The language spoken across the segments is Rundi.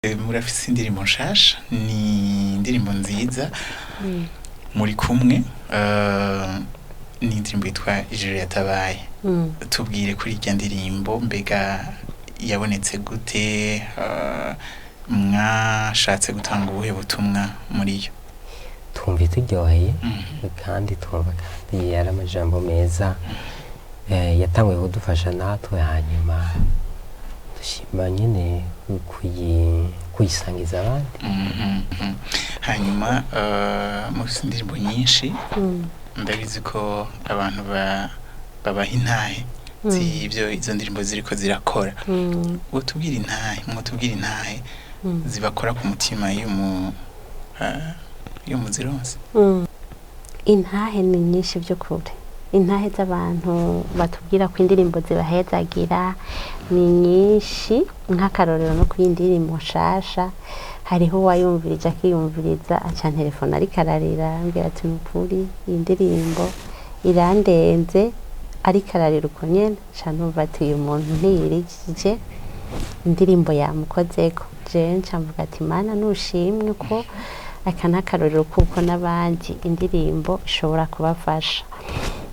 murafise indirimbo nshasha ni indirimbo nziza muri kumwe ni indirimbo yitwa ijuru yatabaye tubwire kuri irya ndirimbo mbega yabonetse gute mwashatse gutanga ubuhe butumwa muri yo twumva turyoheye kandi twumva kandi yari amajambo meza yatanguye kudufasha natwe hanyuma dushima nyine kuyisangiza abandi hanyuma mufite indirimbo nyinshi ndabizi ko abantu babaha intahe z'ibyo izo ndirimbo ziriko zirakora utubwira intahe zibakora ku mutima iyo muzironse intahe ni nyinshi by'ukuri intahe z'abantu batubwira ko indirimbo zibahezagira ni nyinshi nk'akarorero no kuri indirimbo nshasha hariho uwayumvirije akiyumviriza aca telefone ariko ararira ambwira ati nukuri iyi ndirimbo irandenze ariko ararira uko nyene ca numva ati uyu muntu ntiyirikije indirimbo yamukozeko jewe nca mvuga ati mana nushimwe ko aka n'akarorero kuko n'abandi indirimbo ishobora kubafasha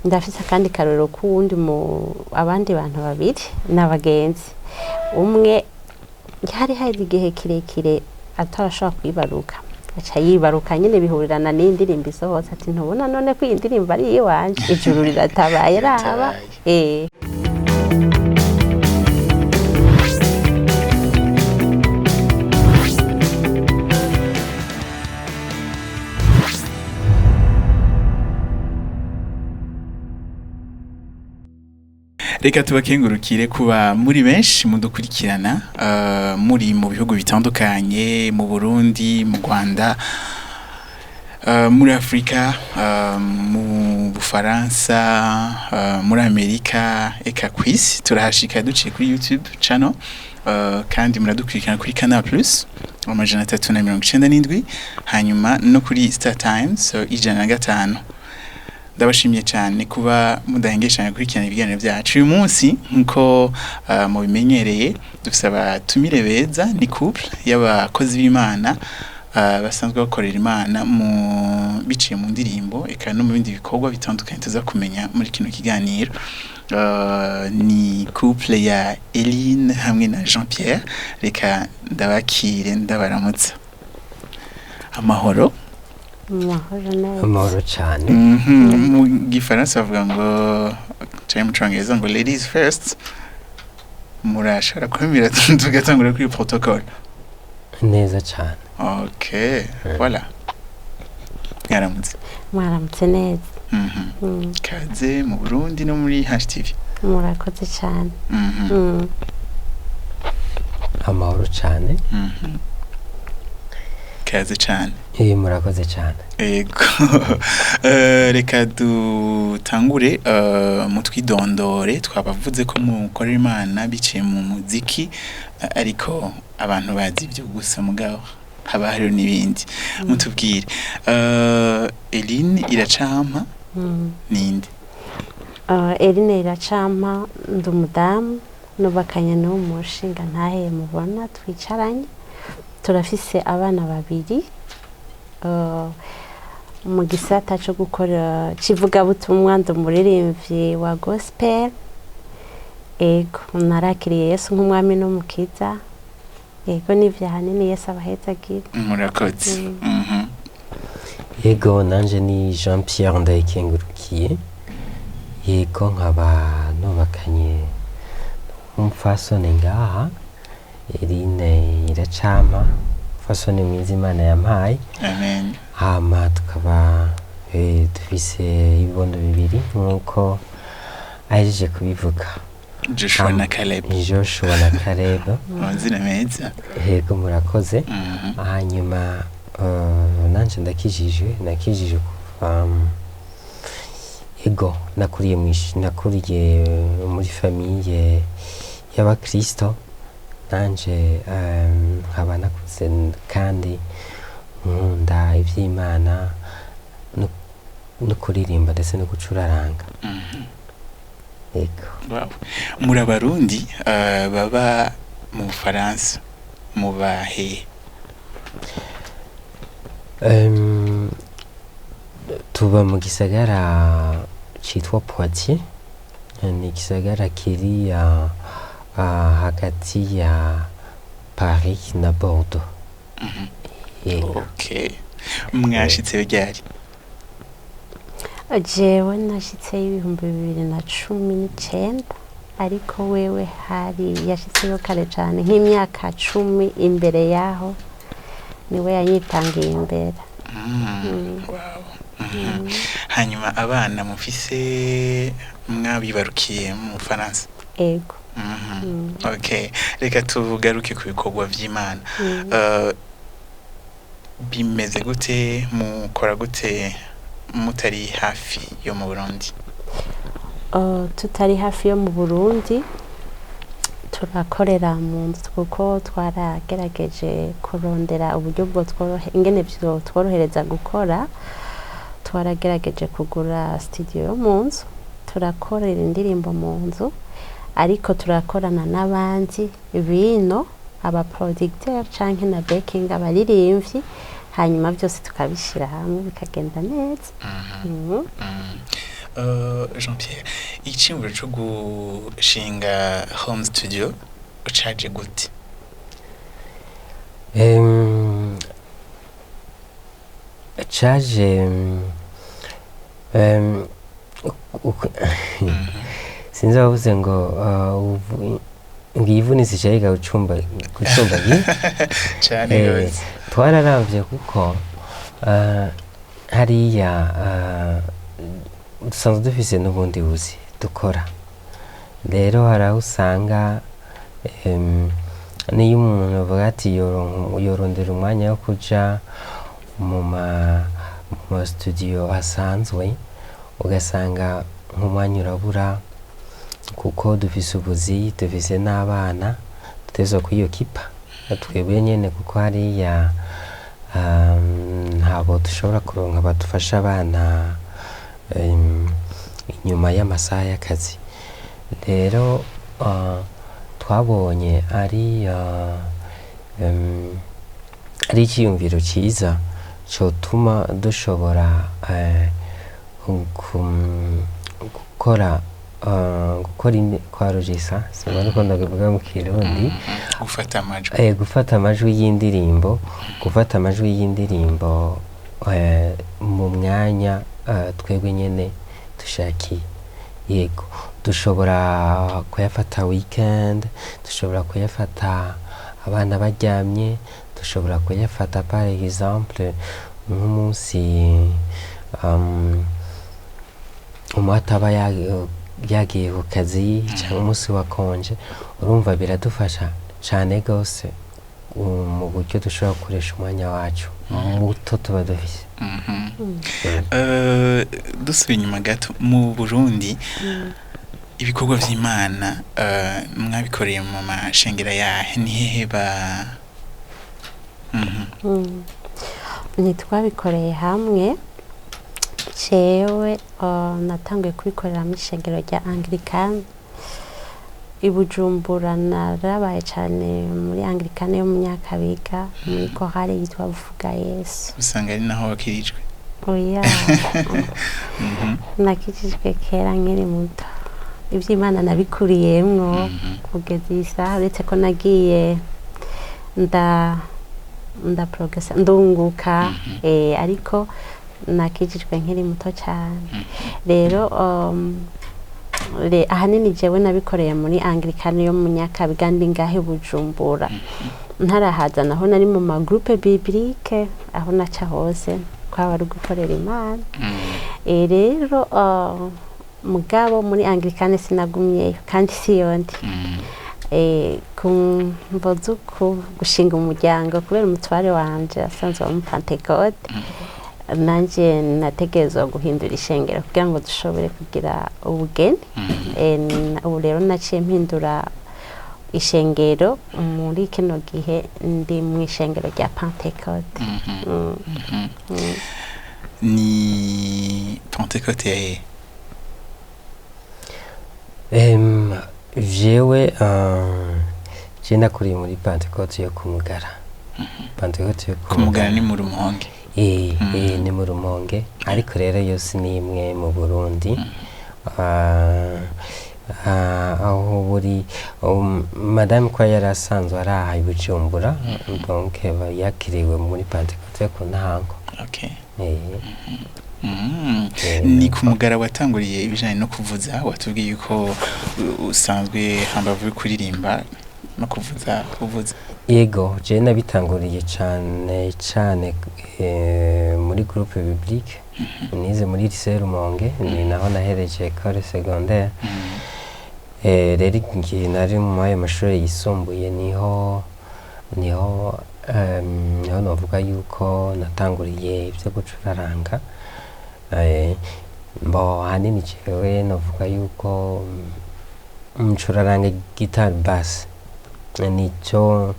ndafise kandi karorero k'uwundi abandi bantu babiri n'abagenzi umwe hari igihe kirekire atarashobora kwibaruka aca yibaruka nyine bihurirana n'indirimbo isohotse ati ntubona none ko iyi ndirimbo ari iyiwanje ijuru riratabaye raba reka tubakengurukire kuba muri benshi mudukurikirana muri mu bihugu bitandukanye mu Burundi mu Rwanda muri Afrika mu Bufaransa muri Amerika eka kwisi turahashika duciye kuri YouTube channel kandi muradukurikirana kuri CANAL+ amajana 397 hanyuma no kuri STARTIMES 105 ndabashimiye cyane kuba mudahengeshanya kurikirana ibiganiro byacu uyu munsi nko mu bimenyereye dusaba tumire beza ni couple y'abakozi b'Imana basanzwe bakorera Imana mu biciye mu ndirimbo eka no mu bindi bikorwa bitandukanye tuza kumenya muri kino kiganiro ni couple ya Eline hamwe na Jean Pierre reka ndabakire ndabaramutsa amahoro amahoro cyane mu gifaransa bavuga ngo cyane mu cyongereza ngo ladies first murashara kwemera tugatangura kuri protocol neza cyane okay voilà mwaramutse neza kaze mu Burundi no muri HTV murakoze cyane amahoro cyane kaze cyane murakoze cyane yego reka dutangure mutwidondore twabavuze ko mukorera Imana biciye mu muziki ariko abantu bazi ibyo gusa mugabo haba hariho n'ibindi mutubwire Eline iracampa ninde Eline iracampa ndi umudamu nubakanye n'umushinga ntahe mubona twicaranye turafise abana babiri mu gisata cyo gukora kivuga butumwa ndi umuririmbyi wa gospel ego narakiriye Yesu nk'umwami n'umukiza ego n'ivyahanini Yesu abahezagira murakoze yego nanje ni Jean Pierre ndayikengurukiye yego nkaba nubakanye umfasoni ngaha Eline iracama fasoni mwiza Imana yampaye amen hama tukaba dufise ibibondo bibiri nkuko ahejeje kubivuga Joshua na Caleb amazina meza yego murakoze hanyuma nanje nakijijwe kuva yego nakuriye muri famille y'abakristo nanje nkaba nakuze kandi nkunda ivy'Imana no kuririmba ndetse no gucuraranga yego muri Abarundi baba mu Bufaransa mubahe? tuba mu gisagara citwa Poitiers, ni igisagara kiri hagati ya Paris na Bordeaux. Okay, mwashitse ryari? jewe nashitseyo 2019 ariko wewe hari yashitseyo kare cane nk'imyaka 10 imbere yaho niwe yanyitangiye imbere. Wow. Hanyuma abana mufise mwabibarukiye mu Bufaransa? Ego. Okay, reka tugaruke ku bikorwa vy'Imana. Bimeze gute, mukora gute mutari hafi yo mu Burundi? Tutari hafi yo mu Burundi turakorera mu nzu kuko twaragerageje kurondera uburyo bwo ingene byo tworohereza gukora. Twaragerageje kugura studio yo mu nzu, turakorera indirimbo mu nzu, ariko turakorana n'abandi bino aba producteur canke na backing abaririmbyi, hanyuma byose tukabishira hamwe bikagenda neza. Jean Pierre, icyumviro cyo gushinga home studio ucaje gute? Caje sinzi wavuze ngo ngiyivunise icayiga gucumba cyane gose. Twararavye kuko hariya dusanzwe dufise n'ubundi buzi dukora, rero hari aho usanga niyo umuntu avuga ati yorondera umwanya wo kuja mu ma studio asanzwe, ugasanga nk'umwanya urabura kuko dufise ubuzi, dufise n'abana tuteza kwiyokipa twebwe nyene, kuko hariya ntabo dushobora kuronka badufasha abana inyuma y'amasaha y'akazi. Rero twabonye ari icyiyumviro cyiza cyotuma dushobora gukora kwarujisa simana ko ndabivuga mu Kirundi, gufata amajwi y'indirimbo mu mwanya twebwe nyene dushakiye. Yego, dushobora kuyafata weekend, dushobora kuyafata abana baryamye, dushobora kuyafata par exemple nk'umunsi umwata aba yagiye ku kazi cyangwa umunsi wa konje. Urumva biradufasha cyane gose mu buryo dushobora gukoresha umwanya wacu muto tuba dufise. Dusubiye inyuma gato, mu Burundi ibikorwa vy'Imana mwabikoreye mu mashengera yahe? Ni hehe ntitwabikoreye hamwe. Jewe natanguye kubikorera mu ishengero rya Anglikani i Bujumbura. Narabaye cyane muri Anglikani yo mu Nyakabiga muri korale yitwa Vuga Yesu. Usanga ari naho wakirijwe? Oya. Nakijijwe kera nkiri muto, ivy'Imana nabikuriyemwo kugeza isaha, uretse ko nagiye progressa ndunguka, ariko nakijijwe nkiri muto cyane. Rero ahanini jewe nabikoreye muri Anglikani yo mu Nyakabiga ndi ngahe Bujumbura. Ntarahaza naho nari mu ma groupe biblique, aho naca hose kwaba ari gukorera Imana. Rero mugabo muri Anglikani sinagumyeyo kandi siyondi. Kumboza gushinga umuryango kubera umutware wanje asanzwe mu Pentecote, nanje nategerezwa guhindura ishengero kugira ngo dushobore kugira ubugeni. Ubu rero naciye mpindura ishengero muri kino gihe ndi mu ishengero rya Pentecote. Ni Pentecote yahe? je nakuriye muri Pentecote yo kumugara. Pentecote yo kumugara ni mu Rumonge. Ni mu Rumonge ariko rero yose ni imwe mu Burundi. Aho buri madame ko yarasanzwe araha i Bujumbura donc yakiriwe muri Pentecote ku ntango. Okay. Ni kumugara watanguriye ibijanye no kuvuza, watubwiye ko usanzwe hambavu kuririmba no kuvuza uvuza. Yego je nabitanguriye cyane muri groupe biblique nize muri lycée Rumonge ni naho nahereje école secondaire. Rero ngiye nari mu mayo mashuri yisumbuye niho novuga yuko natanguriye ibyo gucuraranga. Mbo hanini jewe novuga yuko ncuraranga guitar bass nico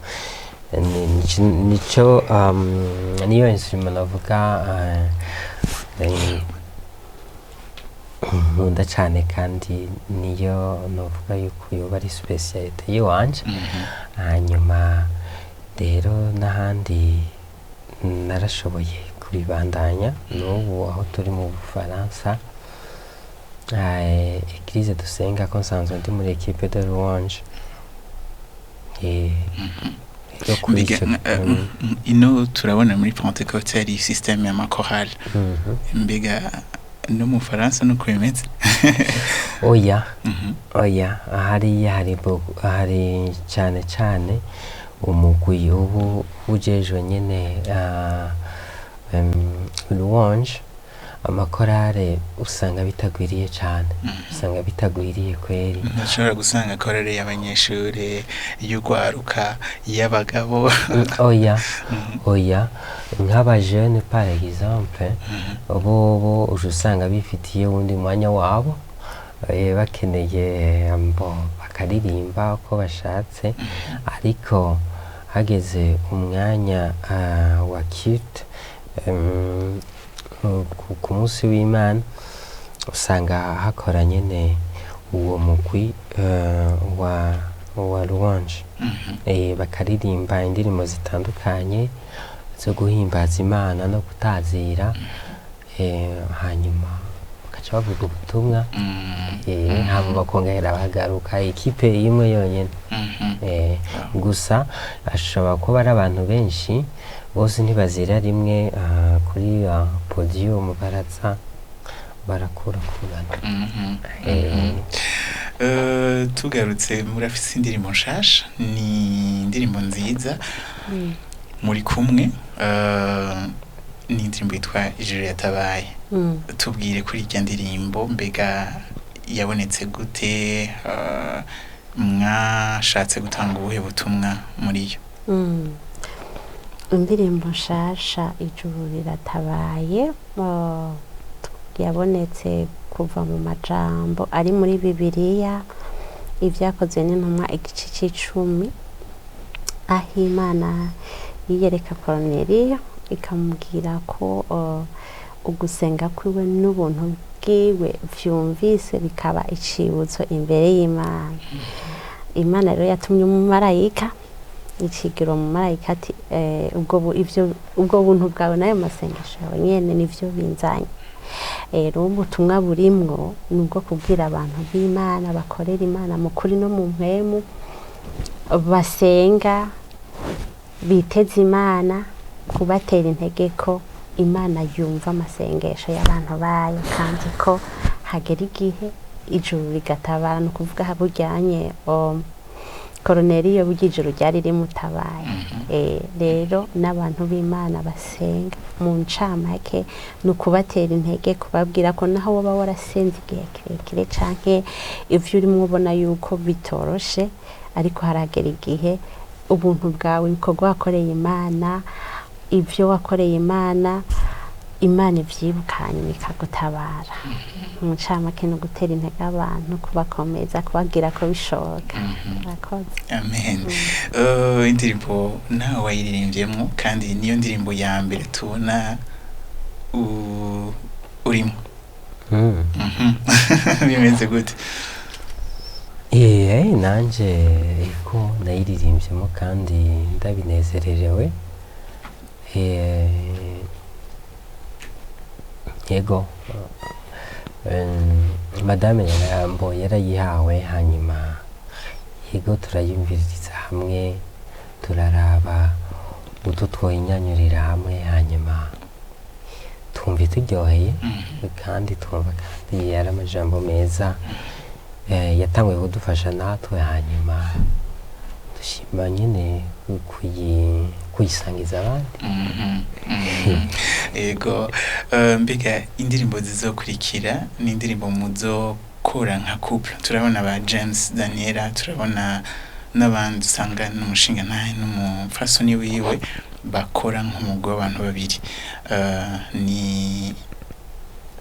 niyo instrument navuga nkunda cyane kandi niyo novuga yuko yoba ari specialite yiwanje. Hanyuma rero n'ahandi narashoboye kubibandanya n'ubu aho turi mu Bufaransa. Église dusenga ko nsanzwe ndi muri équipe de louange. Ino turabona muri Pentecôte ari système ya makorali. Mbega no mu Faransa no kwemeza? Oya hari cyane umugwi ubu ujejwe nyene louange. Amakorale usanga bitagwiriye cyane, usanga bitagwiriye kweri. Nashobora gusanga korale y'abanyeshure y'ugwaruka y'abagabo. Oya nk'aba jeune par exemple bo usanga bifitiye wundi mwanya wabo bakeneye bakaririmba uko bashatse, ariko hageze umwanya wa culte ku munsi w'Imana usanga hakora nyene uwo mugwi wa louange. Bakaririmba indirimbo zitandukanye zo guhimbaza Imana no gutazira, hanyuma bakaca bavuga ubutumwa, hama bakongera bagaruka ikipe imwe yonyene. Gusa ashobora kuba ari abantu benshi bose ntibazira rimwe kuri podium baraza barakurana. Tugarutse murafise indirimbo nshasha, ni indirimbo nziza muri kumwe, ni indirimbo yitwa Ijuru Yatabaye. Tubwire kuri irya ndirimbo, mbega yabonetse gute, mwashatse gutanga ubuhe butumwa muri yo? Indirimbo nshasha Ijuru Riratabaye yabonetse kuva mu majambo ari muri Bibiliya, ivyakozwe n'intumwa igice c'10, aho Imana yiyereka Korneliyo ikamubwira ko ugusenga kwiwe n'ubuntu bwiwe vyumvise bikaba icibutso imbere y'Imana. Imana rero yatumye umumarayika ikigira umumarayika ati ubwo buntu bwawe nayo masengesho yawe nyene nivyo binzanye. Rero ubutumwa burimwo nubwo kubwira abantu b'Imana bakorera Imana mu kuri no mu mpemu, basenga biteza Imana, kubatera intege ko Imana yumva amasengesho y'abantu bayo, kandi ko hagera igihe ijuru rigatabara. No kuvuga buryanye Korneliyo bw'ijuru ryari rimutabaye. Rero n'abantu b'Imana basenga mu ncamake no kubatera intege, kubabwira ko naho woba warasenze igihe kirekire canke ivyo urimo ubona yuko bitoroshe, ariko haragera igihe ubuntu bwawe ibikorwa wakoreye Imana, ivyo wakoreye Imana ivyibukanye bikagutabara. Mu ncamake no gutera intege abantu, kubakomeza, kubagira ko bishoboka. Amen. Indirimbo nawe wayiririmbyemo, kandi niyo ndirimbo ya mbere tubona urimo. Bimeze gute? nanje ko nayiririmbyemo kandi ndabinezererewe. Yego madame yarambo yarayihawe, hanyuma yego turayumviriza hamwe, turaraba utu twoyinyanyurira hamwe, hanyuma twumva turyoheye kandi twumva kandi yari amajambo meza yatanguye kudufasha natwe, hanyuma dushima nyine kuyisangiza abandi. Yego mbega indirimbo zizokurikira ni indirimbo muzokora nka couple? Turabona ba James Daniela, turabona n'abandi usanga n'umushinga ntahe n'umufasoni wiwe bakora nk'umugwi w'abantu babiri.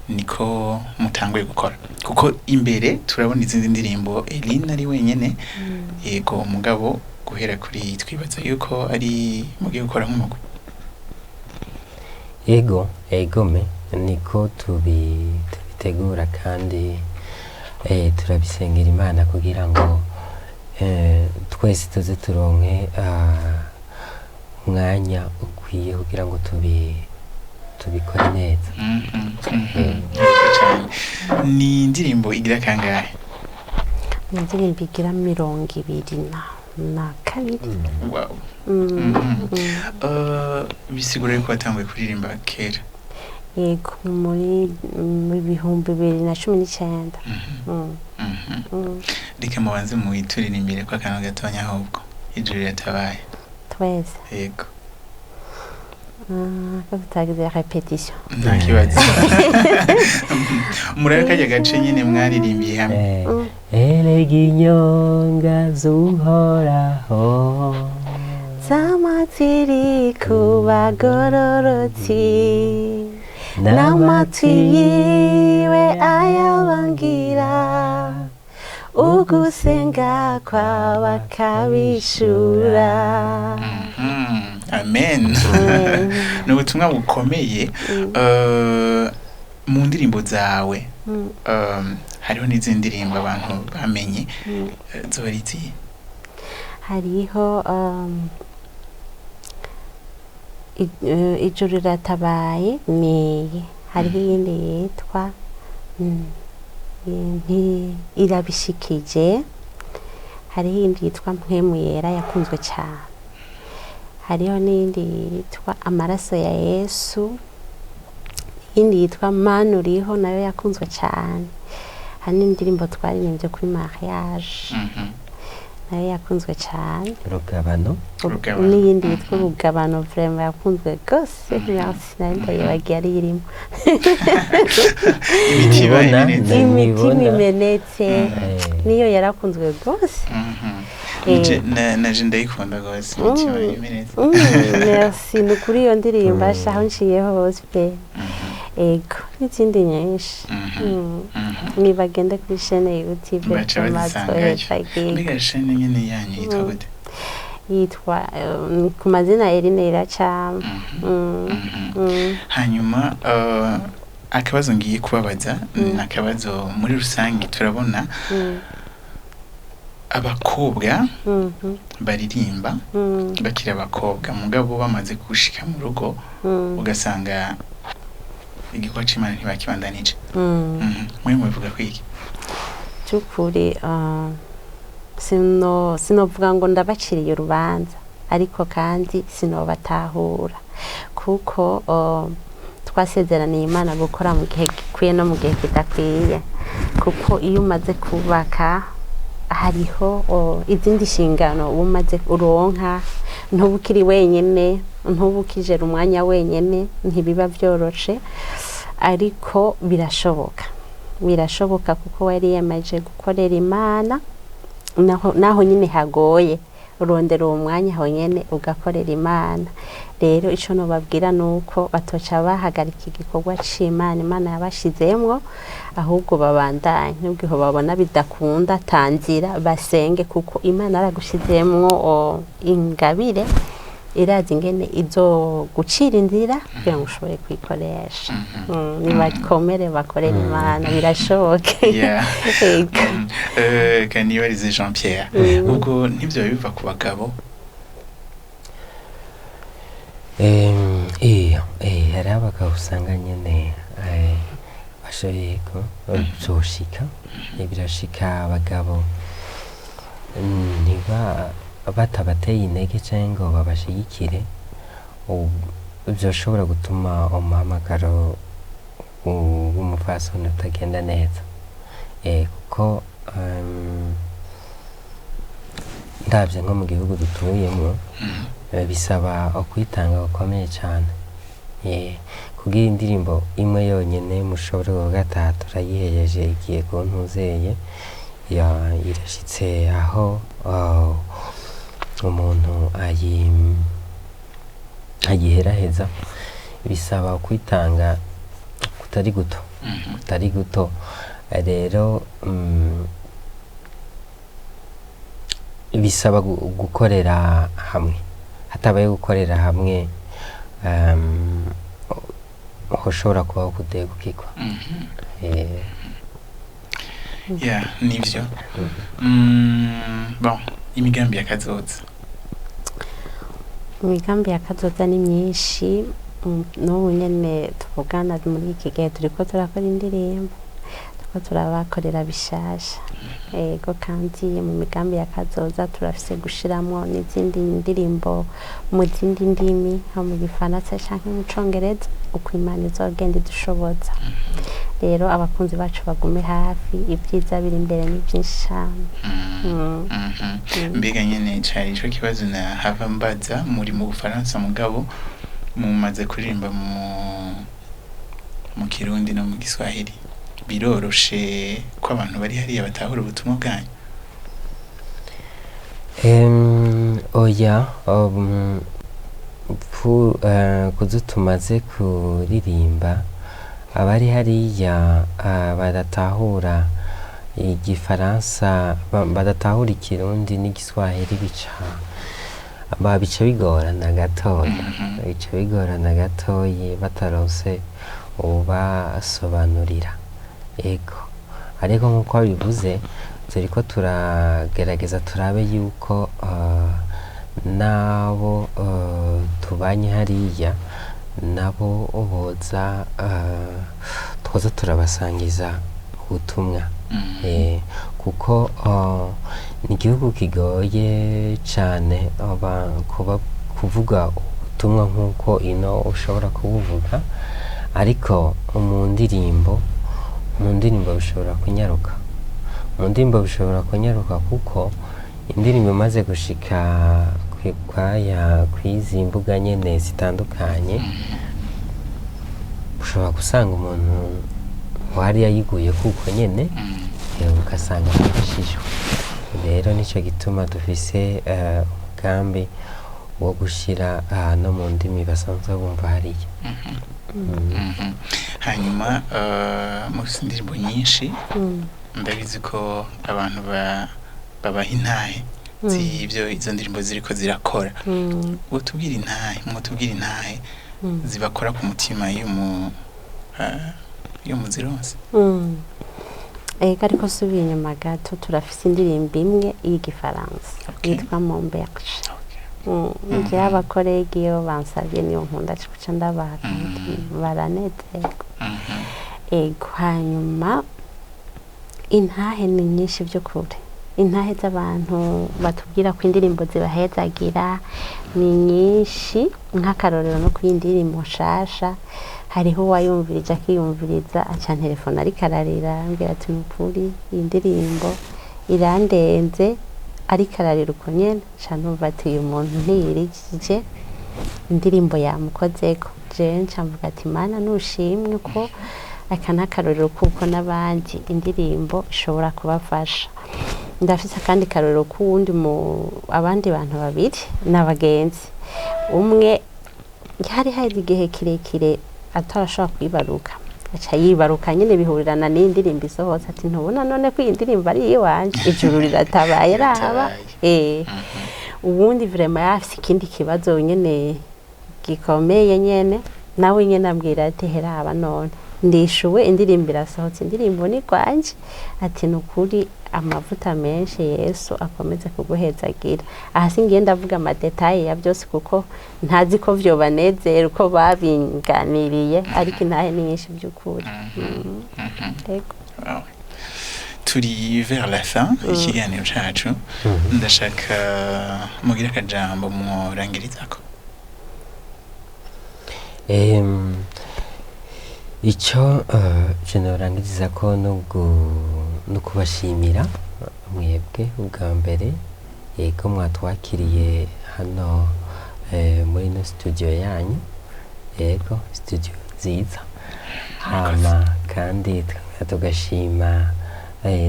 Niko mutanguye gukora, kuko imbere turabona izindi ndirimbo Eline ari wenyene. Yego umugabo guhera kuri twibaza yuko ari mugiye gukora nk'umugwi. Egome niko tubitegura kandi turabisengera Imana kugira ngo twese tuze turonke umwanya ukwiye kugira ngo tubikore neza. Ni indirimbo igira kangahe? Ni indirimbo igira 22. Wow. Bisigura yuko watanguye kuririmba kera? Yego muri 2019. Reka mubanze muwituririmbire ko akantu gatonya ahubwo ijuru ritabaye twese. Yego ko tutagize repetition. nta kibazo. Murare kajya gace nyine mwaririmbiye hamwe. Eleginyonga zuhoraho Zamatiri kubagororotsi n'amatwi yiwe ayabangira ugusenga kw'abakabishura. Amen. Ni ubutumwa bukomeye. Mu ndirimbo zawe hariho n'izindi ndirimbo abantu bamenye, zobari izihe? Hariho ijuru ratabaye, ni hariho iyindi yitwa irabishikije, hariho iyindi yitwa mpwemu yera yakunzwe cyane, hariho n'iyindi yitwa amaraso ya Yesu, iyindi yitwa manu uriho nayo yakunzwe cyane, hari n'indirimbo twaririmbye kuri mariage nayo yakunzwe cyane, Rugabano n'iyindi yitwa Rugabano vraiment yakunzwe gose. Merci nayo yagiye ari irimo imitima imenetse, niyo yarakunzwe gose. Naje ndayikunda gose imitima imenetse. Merci, ni kuri iyo ndirimbo aho nshiyeho hose pe. Ego n'izindi nyinshi nibagende kuri chaîne YouTube mbega chaîne nyene yanyu yitwa gute? Yitwa ku mazina Eline iracama. Hanyuma akabazo ngiye kubabaza nakabazo muri rusange turabona abakobwa baririmba bakira abakobwa mugabo bamaze gushika mu rugo ugasanga igikorwa c'Imana ntibakibandanije. Mwe muvuga kwiki? Cyukuri sinovuga ngo ndabaciriye urubanza, ariko kandi sinobatahura kuko twasezeraniye Imana gukora mu gihe gikwiye no mu gihe kidakwiye, kuko iyo umaze kubaka hariho izindi nshingano umaze uronka, ntubukiri wenyene, ntubukijera umwanya wenyene, ntibiba byoroshe, ariko birashoboka kuko wari yamaje gukorera Imana naho nyine hagoye, urondera uwo mwanya aho nyene ugakorera Imana. Rero ico nobabwira nuko batoca bahagarika igikorwa c'Imana Imana yabashizemwo, ahubwo babandanye, nubwo babona bidakunda tanzira basenge, kuko Imana aragushizemwo ingabire irazi ingene izo gucira inzira kugira ngo ushobore kwikoresha. Nibakomere bakorera Imana birashoboke. Yeah. Ego. Kanibarize Jean Pierre, ubwo ntibyo biva ku bagabo? Hari abagabo usanga nyine bashoboye ko byoshika, birashika abagabo niba batabateye intege cyangwa ngo babashigikire, byoshobora gutuma umuhamagaro w'umupfasoni utagenda neza, kuko ndabye nko mu gihugu dutuyemo bisaba ukwitanga gukomeye cyane, kugira indirimbo imwe yonyine mushobora kuvuga turayihereje igiye ku ntuzeye irashyitse aho umuntu ayiheraheza, bisaba kwitanga kutari guto rero bisaba gukorera hamwe, hatabaye gukorera hamwe ushobora kubaho kudegukirwa. Nivyo. Bon, imigambi ya kazoza ni myinshi. N'ubu nyene tuvugana muri iki gihe turiko turakora indirimbo, turiko turabakorera bishasha. Ego kandi mu migambi ya kazoza turafise gushiramwo n'izindi ndirimbo mu zindi ndimi, nko mu Gifaransa canke mu Congereza, uko Imana izogenda idushoboza. Rero abakunzi bacu bagume hafi, ibyiza biri imbere ni byinshi cyane. Mbega nyene cari ico kibazo na hava mbaza, muri mu Bufaransa mugabo mumaze kuririmba mu Kirundi no mu Giswahili, biroroshe ko abantu bari hariya batahura ubutumwa bwanyu? Oya, kuzo tumaze kuririmba abari hariya badatahura Igifaransa, badatahura Ikirundi n'Igiswahili, bica bigorana gatoyi, bataronse ubasobanurira. Ego, ariko nk'uko bivuze turiko turagerageza turabe yuko nabo tubanye hariya nabo boza twoza turabasangiza ubutumwa, kuko ni igihugu kigoye cyane kuvuga ubutumwa nk'uko ino ushobora kubuvuga, ariko mu ndirimbo bishobora kunyaruka, kuko indirimbo imaze gushika kw'izi mbuga nyene zitandukanye, ushobora gusanga umuntu wari yayiguye kuko nyene ugasanga afashijwe. Rero nico gituma dufise umugambi wo gushira no mu ndimi basanzwe bumva hariya. Hanyuma mu ndirimbo nyinshi ndabizi ko abantu babaha intahe z'ibyo izo ndirimbo ziriko zirakora. Mutubwire intahe zibakora ku mutima iyo muzironse. Ariko subiye inyuma gato, turafise indirimbo imwe y'Igifaransa yitwa Mon Berger. Nje abakorege iyo bansabye niyo nkunda kuca ndabaha, baranezerwa. Ego, hanyuma intahe ni nyinshi by'ukuri. Intahe z'abantu batubwira ko indirimbo zibahezagira ni nyinshi. Nk'akarorero no kw'indirimbo nshasha, hariho uwayumvirije akiyumviriza aca telefone ariko ararira, ambwira ati nukuri iyi ndirimbo irandenze, ariko ararira uko nyene. Ca numva ati uyu muntu ntiyirikije, indirimbo yamukozeko. Jewe nca mvuga ati Mana nushimwe ko aka n'akarorero kuko n'abandi indirimbo ishobora kubafasha. Ndafise akandi karorero k'uwundi abandi bantu babiri n'abagenzi. Umwe hari igihe kirekire atarashobora kwibaruka, aca yibaruka nyene bihurirana n'indirimbo isohotse, ati ntubona none ko iyi ndirimbo ari iyiwanje, ijuru riratabaye raba. ubundi vraiment yafise ikindi kibazo nyene gikomeye nyene nawe nyene ambwira ati heraba none ndishuwe indirimbo irasohotse indirimbo ni kwanje ati nukuri amavuta menshi Yesu akomeze kuguhezagira aha singiye ndavuga amadetaye ya byose kuko ntazi ko vyo banezera uko babinganiriye ariko intahe ni nyinshi by'ukuri yego turi vers la fin ikiganiro cacu ndashaka mugira akajambo mworangirizako icyo norangiriza ko no kubashimira mwebwe ubwa mbere yego mwatwakiriye hano muri no studio yanyu yego studio nziza hama kandi tugashima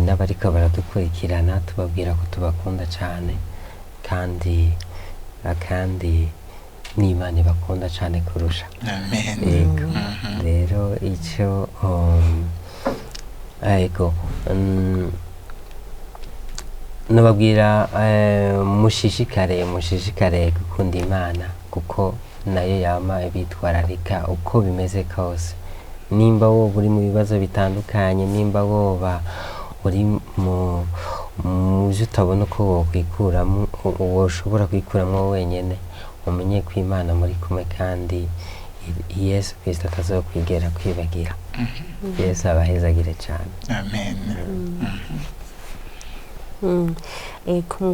n'abariko baradukurikirana tubabwira ko tubakunda cyane kandi n'Imana ibakunda cyane kurusha amen rero icyo yego nababwira mushishikare gukunda Imana kuko nayo yama ibitwararika uko bimeze kose nimba wowe uri mu bibazo bitandukanye nimba woba uri mu byo utabona ko wokwikuramo woshobora kwikuramo wenyine umenye ko Imana muri kumwe kandi Yesu Kristo atazokwigera kwibagira Yesu abahezagire cyane amen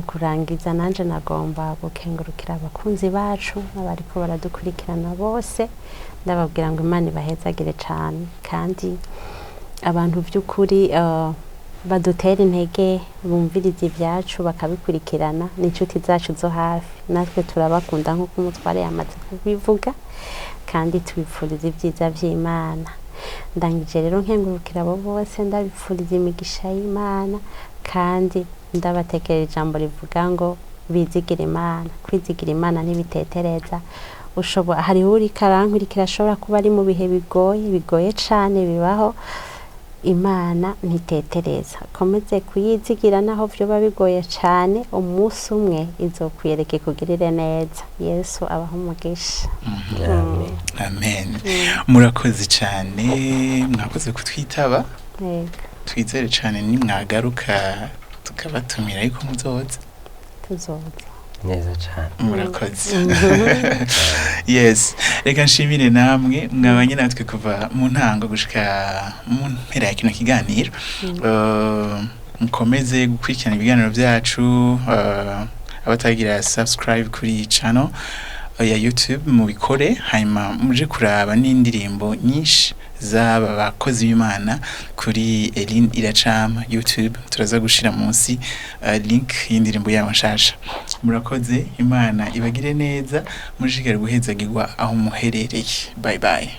kurangiza nanje nagomba gukengurukira abakunzi bacu n'abariko baradukurikirana bose ndababwira ngo Imana ibahezagire cyane kandi abantu by'ukuri badutera intege bumviriza ibyacu bakabikurikirana n'inshuti zacu zo hafi natwe turabakunda nk'uko umutware yamaze kubivuga kandi tubipfuriza ibyiza by'Imana ndangije rero nkengurukira abo bose ndabipfuriza imigisha y'Imana kandi ndabatekera ijambo rivuga ngo bizigira Imana kwizigira Imana ntibitetereza hariho uri karankurikira ashobora kuba ari mu bihe bigoye cyane bibaho Imana ntitetereza komeze kuyizigira naho vyoba bigoye cyane umunsi umwe izokwiyereke kugirire neza Yesu abaho umugisha amen murakoze cyane mwakoze kutwitaba twizere cyane nimwagaruka tukabatumira ariko muzoza tuzoza neza cyane murakoze yes reka nshimire namwe mwabanye natwe kuva mu ntango gushika mu mpera ya kino kiganiro mukomeze gukurikirana ibiganiro byacu abatagira subscribe kuri channel ya YouTube mubikore hanyuma muje kuraba n'indirimbo nyinshi zaba bakozi b'Imana kuri Eline iracama YouTube turaza gushira munsi link y'indirimbo yawe nshasha murakoze Imana ibagire neza mujigere guhezagirwa aho muherereye bye bye